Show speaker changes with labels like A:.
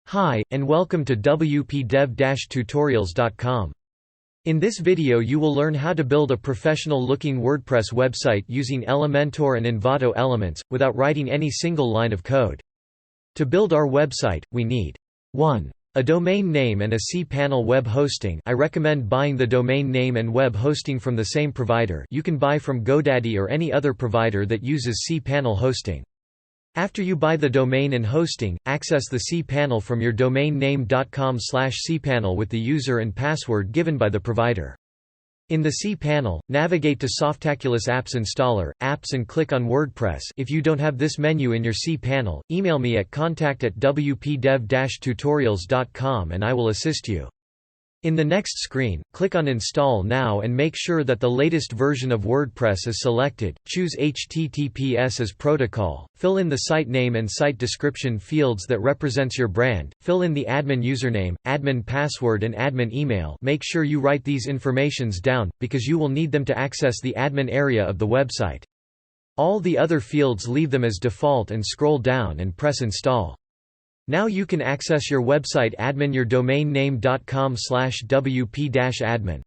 A: Hi, and welcome to wp-dev-tutorials.com. In this video you will learn how to build a professional-looking WordPress website using Elementor and Envato elements, without writing any single line of code. To build our website, we need 1. A domain name and a cPanel web hosting. I recommend buying the domain name and web hosting from the same provider. You can buy from GoDaddy or any other provider that uses cPanel hosting. After you buy the domain and hosting, access the cPanel from your domainname.com/cpanel with the user and password given by the provider. In the cPanel, navigate to Softaculous Apps Installer, Apps and click on WordPress. If you don't have this menu in your cPanel, email me at contact@wp-dev-tutorials.com and I will assist you. In the next screen, click on Install Now and make sure that the latest version of WordPress is selected. Choose HTTPS as protocol. Fill in the site name and site description fields that represents your brand. Fill in the admin username, admin password and admin email. Make sure you write these informations down, because you will need them to access the admin area of the website. All the other fields leave them as default and scroll down and press Install. Now you can access your website admin your domainname.com/wp-admin.